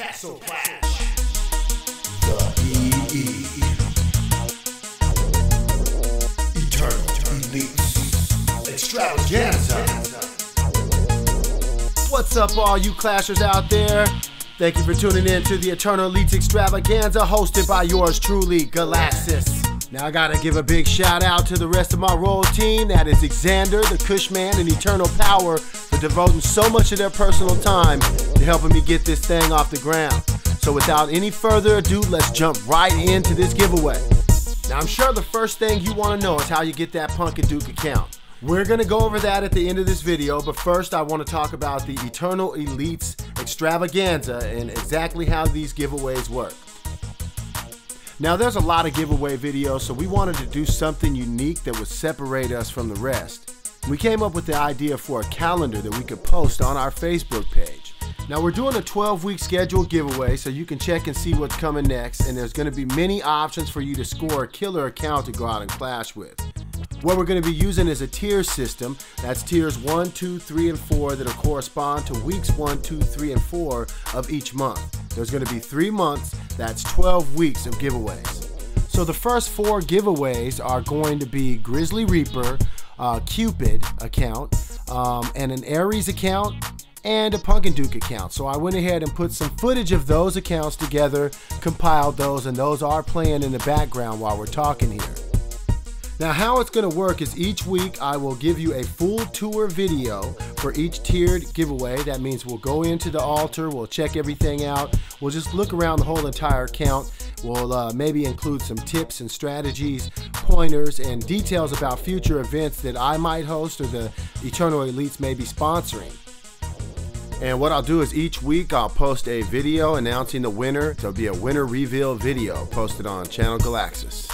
Castle Clash. The EE. Eternal Elites Extravaganza. What's up, all you clashers out there? Thank you for tuning in to the Eternal Elites Extravaganza, hosted by yours truly, Galaxus. Now I gotta give a big shout out to the rest of my Roll team. That is Xander, the Cushman, and Eternal Power for devoting so much of their personal time to helping me get this thing off the ground. So without any further ado, let's jump right into this giveaway. Now I'm sure the first thing you want to know is how you get that Punkin Duke account. We're gonna go over that at the end of this video, but first I want to talk about the Eternal Elites Extravaganza and exactly how these giveaways work. Now there's a lot of giveaway videos, so we wanted to do something unique that would separate us from the rest. We came up with the idea for a calendar that we could post on our Facebook page. Now we're doing a 12-week scheduled giveaway, so you can check and see what's coming next, and there's going to be many options for you to score a killer account to go out and clash with. What we're going to be using is a tier system. That's tiers 1, 2, 3, and 4 that'll correspond to weeks 1, 2, 3, and 4 of each month. There's going to be 3 months, that's 12 weeks of giveaways. So the first 4 giveaways are going to be Grizzly Reaper, Cupid account, and an Aries account, and a Punkin Duke account. So I went ahead and put some footage of those accounts together, compiled those, and those are playing in the background while we're talking here. Now how it's going to work is each week I will give you a full tour video for each tiered giveaway. That means we'll go into the altar, we'll check everything out, we'll just look around the whole entire account. We'll maybe include some tips and strategies, pointers, and details about future events that I might host or the Eternal Elites may be sponsoring. And what I'll do is each week I'll post a video announcing the winner. There'll be a winner reveal video posted on Channel Galaxus.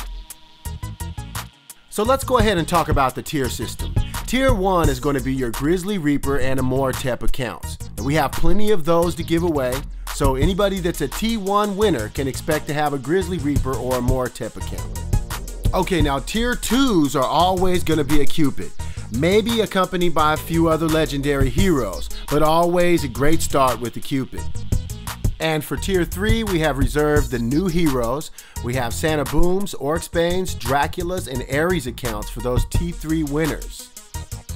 So let's go ahead and talk about the tier system. Tier 1 is going to be your Grizzly Reaper and Amortep accounts. And we have plenty of those to give away, so anybody that's a T1 winner can expect to have a Grizzly Reaper or a Amortep account. Okay, now tier 2s are always going to be a Cupid, maybe accompanied by a few other legendary heroes, but always a great start with the Cupid. And for tier 3, we have reserved the new heroes. We have Santa Booms, Orcsbanes, Draculas, and Aries accounts for those T3 winners.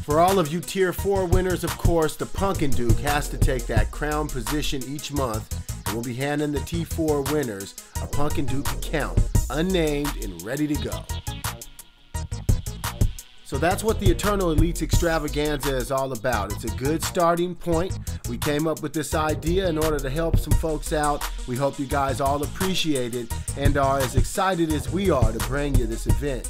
For all of you tier 4 winners, of course, the Punkin Duke has to take that crown position each month, and we'll be handing the T4 winners a Punkin Duke account, unnamed and ready to go. So that's what the Eternal Elites Extravaganza is all about. It's a good starting point. We came up with this idea in order to help some folks out. We hope you guys all appreciate it and are as excited as we are to bring you this event.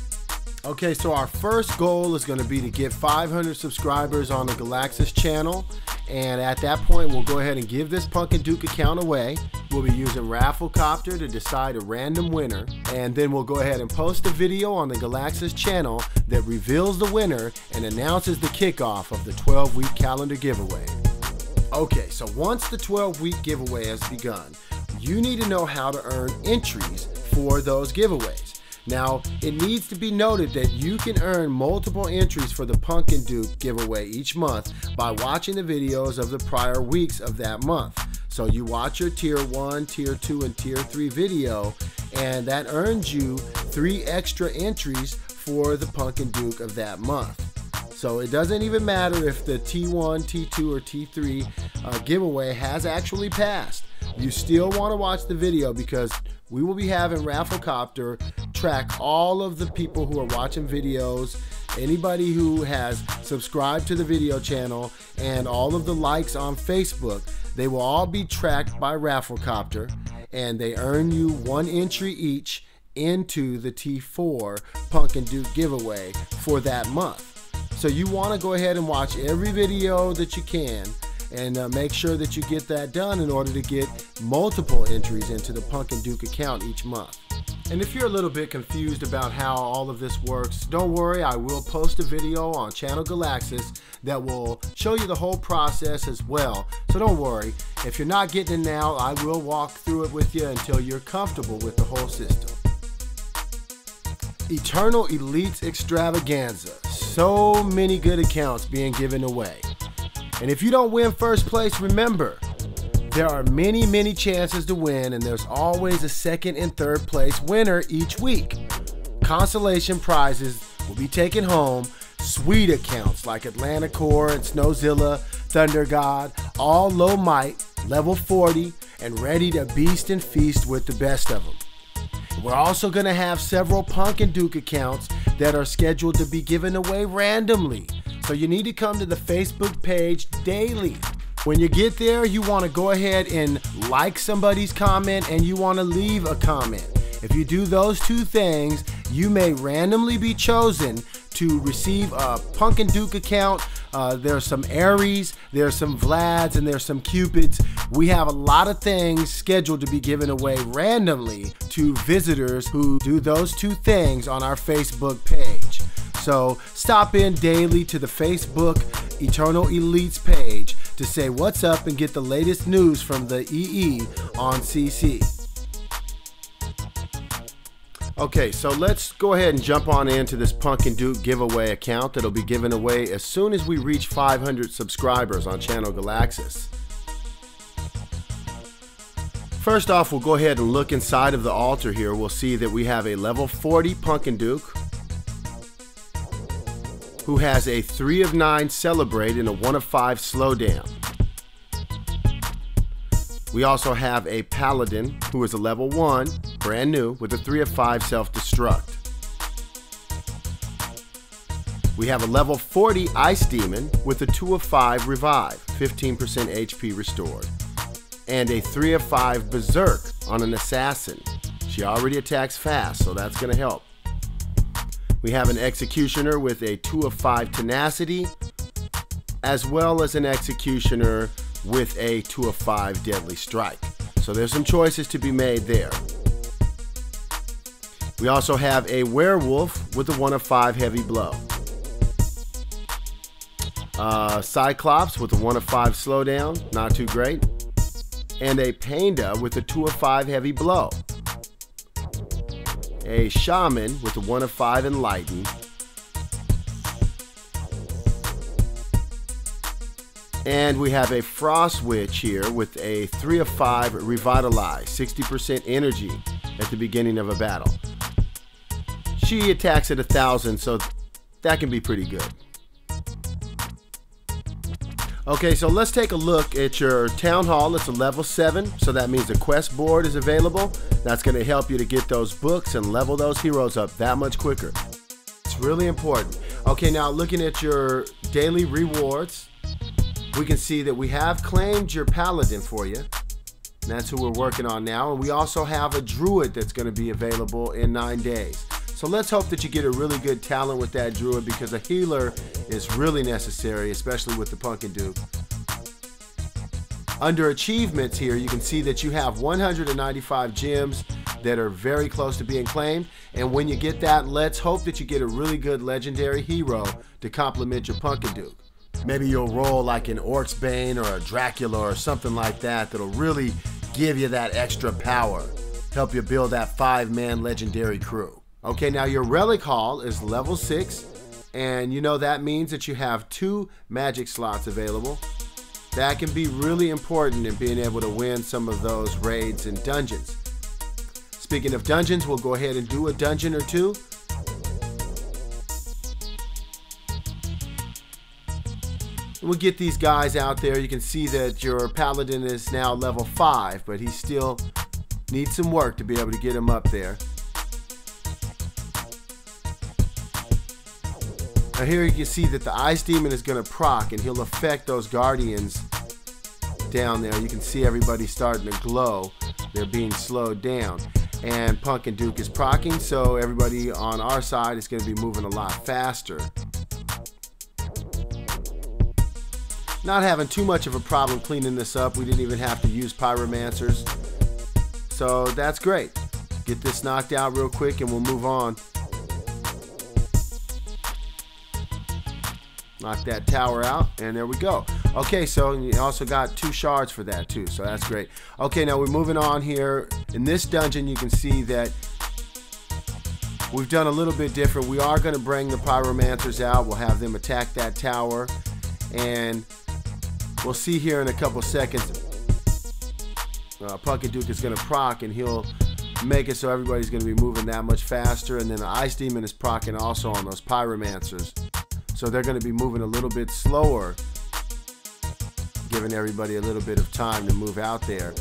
Okay, so our first goal is going to be to get 500 subscribers on the Galaxus channel, and at that point we'll go ahead and give this Punkin Duke account away. We'll be using Rafflecopter to decide a random winner, and then we'll go ahead and post a video on the Galaxus channel that reveals the winner and announces the kickoff of the 12-week calendar giveaway. Okay, so once the 12-week giveaway has begun, you need to know how to earn entries for those giveaways. Now, it needs to be noted that you can earn multiple entries for the Punkin Duke giveaway each month by watching the videos of the prior weeks of that month. So you watch your tier 1, tier 2, and tier 3 video, and that earns you 3 extra entries for the Punkin Duke of that month. So it doesn't even matter if the T1, T2, or T3 giveaway has actually passed. You still want to watch the video because we will be having Rafflecopter track all of the people who are watching videos, anybody who has subscribed to the video channel, and all of the likes on Facebook. They will all be tracked by Rafflecopter, and they earn you 1 entry each into the T4 Punkin Duke giveaway for that month. So you want to go ahead and watch every video that you can and make sure that you get that done in order to get multiple entries into the Punkin Duke account each month. And if you're a little bit confused about how all of this works, don't worry, I will post a video on Channel Galaxus that will show you the whole process as well. So don't worry, if you're not getting it now, I will walk through it with you until you're comfortable with the whole system. Eternal Elites Extravaganza. So many good accounts being given away. And if you don't win first place, remember, There are many chances to win, and there's always a second and third place winner each week. Consolation prizes will be taken home. Sweet accounts like Atlanta Core and Snowzilla, Thunder God, all low might, level 40, and ready to beast and feast with the best of them. We're also going to have several Punk and Duke accounts that are scheduled to be given away randomly. So you need to come to the Facebook page daily. When you get there, you want to go ahead and like somebody's comment and you want to leave a comment. If you do those two things, you may randomly be chosen to receive a Punk and Duke account. There's some Aries, there's some Vlads, and there's some Cupids. We have a lot of things scheduled to be given away randomly to visitors who do those two things on our Facebook page. So stop in daily to the Facebook Eternal Elites page to say what's up and get the latest news from the EE on CC. Okay, so let's go ahead and jump on into this Punk and Duke giveaway account that'll be given away as soon as we reach 500 subscribers on Channel Galaxus. First off, we'll go ahead and look inside of the altar here. We'll see that we have a level 40 Punk and Duke who has a 3 of 9 Celebrate and a 1 of 5 Slowdown. We also have a Paladin who is a level 1, brand new, with a 3 of 5 Self-Destruct. We have a level 40 Ice Demon with a 2 of 5 Revive, 15% HP restored. And a 3 of 5 Berserk on an Assassin. She already attacks fast, so that's going to help. We have an Executioner with a 2 of 5 Tenacity, as well as an Executioner with a 2 of 5 Deadly Strike. So there's some choices to be made there. We also have a Werewolf with a 1 of 5 Heavy Blow. Cyclops with a 1 of 5 Slowdown, not too great. And a Panda with a 2 of 5 Heavy Blow. A Shaman with a 1 of 5 Enlighten. And we have a Frost Witch here with a 3 of 5 Revitalize, 60% energy at the beginning of a battle. She attacks at 1,000, so that can be pretty good. Okay, so let's take a look at your Town Hall. It's a level 7, so that means the quest board is available. That's going to help you to get those books and level those heroes up that much quicker. It's really important. Okay, now looking at your daily rewards, we can see that we have claimed your Paladin for you. And that's who we're working on now. And we also have a Druid that's going to be available in 9 days. So let's hope that you get a really good talent with that Druid, because a healer is really necessary, especially with the Punk and Duke. Under achievements here, you can see that you have 195 gems that are very close to being claimed. And when you get that, let's hope that you get a really good legendary hero to complement your Punk and Duke. Maybe you'll roll like an Orc's Bane or a Dracula or something like that that'll really give you that extra power. Help you build that 5-man legendary crew. Okay, now your Relic Hall is level 6, and you know that means that you have 2 magic slots available. That can be really important in being able to win some of those raids and dungeons. Speaking of dungeons, we'll go ahead and do a dungeon or two. We'll get these guys out there. You can see that your Paladin is now level 5, but he still needs some work to be able to get him up there. Now here you can see that the Ice Demon is going to proc, and he'll affect those Guardians down there. You can see everybody starting to glow. They're being slowed down. And Punk and Duke is proccing, so everybody on our side is going to be moving a lot faster. Not having too much of a problem cleaning this up. We didn't even have to use pyromancers. So that's great. Get this knocked out real quick and we'll move on. Knock that tower out, and there we go. Okay, so you also got 2 shards for that too, so that's great. Okay, now we're moving on here. In this dungeon, you can see that we've done a little bit different. We are going to bring the pyromancers out. We'll have them attack that tower, and we'll see here in a couple seconds Pumpkin Duke is going to proc, and he'll make it so everybody's going to be moving that much faster. And then the Ice Demon is proccing also on those Pyromancers, so they're going to be moving a little bit slower, giving everybody a little bit of time to move out there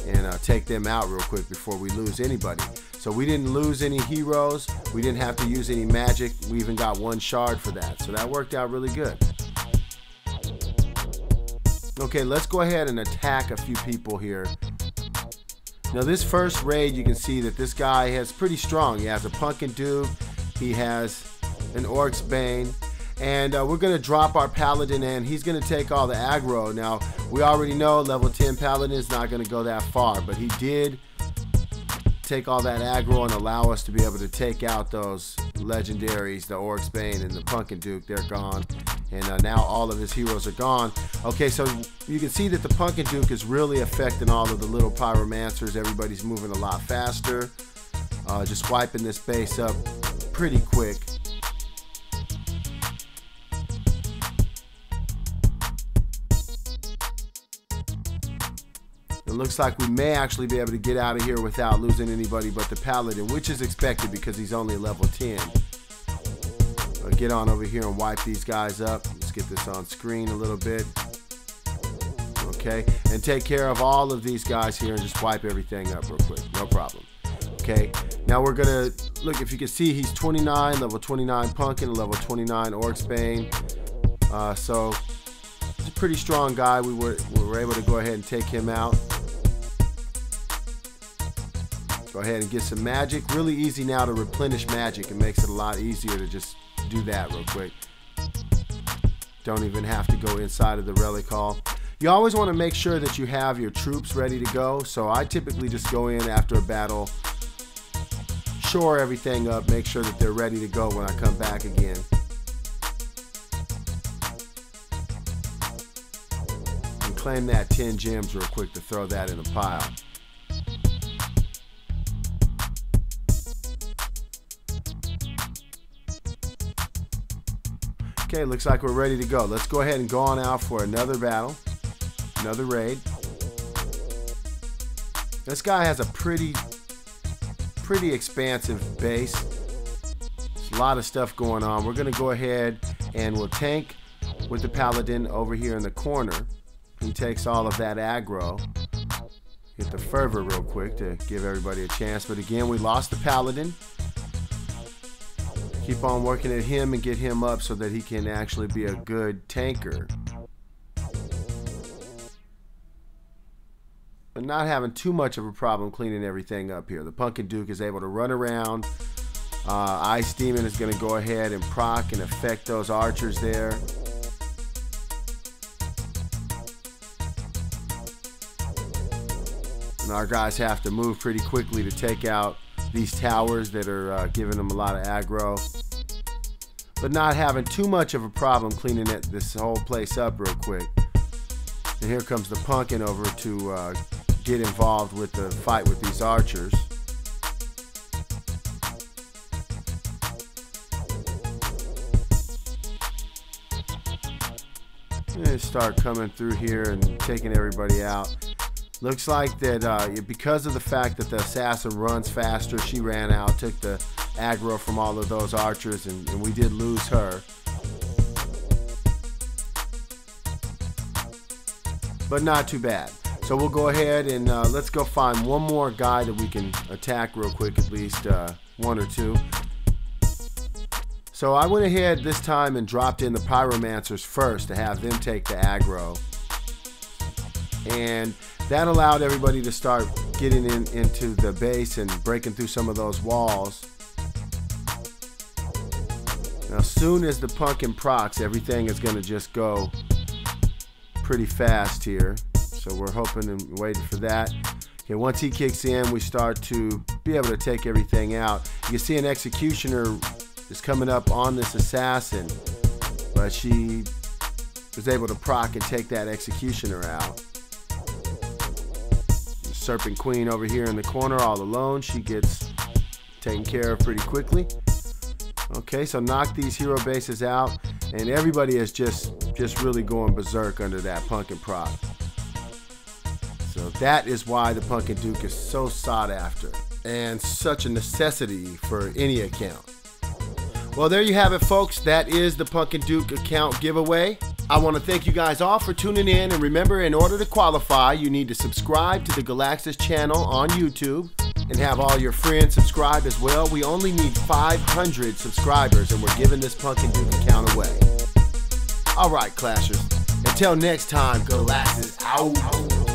and take them out real quick before we lose anybody. So we didn't lose any heroes, we didn't have to use any magic, we even got 1 shard for that, so that worked out really good. Okay, let's go ahead and attack a few people here. Now this first raid, you can see that this guy is pretty strong. He has a Pumpkin Duke, he has an Orc's Bane, and we're going to drop our Paladin, and he's going to take all the aggro. Now, we already know level 10 Paladin is not going to go that far, but he did take all that aggro and allow us to be able to take out those legendaries, the Orc's Bane and the Pumpkin Duke. They're gone, and now all of his heroes are gone. Okay, so you can see that the Pumpkin Duke is really affecting all of the little Pyromancers. Everybody's moving a lot faster, just wiping this base up pretty quick. It looks like we may actually be able to get out of here without losing anybody but the Paladin, which is expected because he's only level 10. Get on over here and wipe these guys up. Let's get this on screen a little bit. Okay, and take care of all of these guys here and just wipe everything up real quick. No problem. Okay, now we're gonna look. If you can see, he's 29, level 29 Pumpkin, level 29 Orc's Bane. So he's a pretty strong guy. We were able to go ahead and take him out. Go ahead and get some magic. Really easy now to replenish magic. It makes it a lot easier to just do that real quick. Don't even have to go inside of the relic hall. You always want to make sure that you have your troops ready to go. So I typically just go in after a battle, shore everything up, make sure that they're ready to go when I come back again. And claim that 10 gems real quick to throw that in a pile. Okay, looks like we're ready to go. Let's go ahead and go on out for another battle, another raid. This guy has a pretty expansive base. There's a lot of stuff going on. We're gonna go ahead and we'll tank with the Paladin over here in the corner. He takes all of that aggro. Hit the fervor real quick to give everybody a chance. But again, we lost the Paladin. Keep on working at him and get him up so that he can actually be a good tanker. But not having too much of a problem cleaning everything up here. The Pumpkin Duke is able to run around. Ice Demon is going to go ahead and proc and affect those archers there. And our guys have to move pretty quickly to take out these towers that are giving them a lot of aggro, but not having too much of a problem cleaning this whole place up real quick. And here comes the Pumpkin over to get involved with the fight with these archers. And start coming through here and taking everybody out. Looks like that because of the fact that the assassin runs faster, she ran out, took the aggro from all of those archers, and we did lose her. But not too bad. So we'll go ahead and let's go find one more guy that we can attack real quick, at least 1 or 2. So I went ahead this time and dropped in the Pyromancers first to have them take the aggro. And that allowed everybody to start getting into the base and breaking through some of those walls. Now, as soon as the Pumpkin procs, everything is going to just go pretty fast here. So we're hoping and waiting for that. Okay, once he kicks in, we start to be able to take everything out. You can see an Executioner is coming up on this assassin, but she was able to proc and take that Executioner out. Serpent Queen over here in the corner all alone. She gets taken care of pretty quickly. Okay, so knock these hero bases out, and everybody is just really going berserk under that Pumpkin proc. So That is why the Pumpkin Duke is so sought after and such a necessity for any account. Well, there you have it, folks. That is the Pumpkin Duke account giveaway. I want to thank you guys all for tuning in, and remember, in order to qualify, you need to subscribe to the Galaxus channel on YouTube and have all your friends subscribe as well. We only need 500 subscribers, and we're giving this Pumpkin Duke account away. All right, Clashers. Until next time, Galaxus out.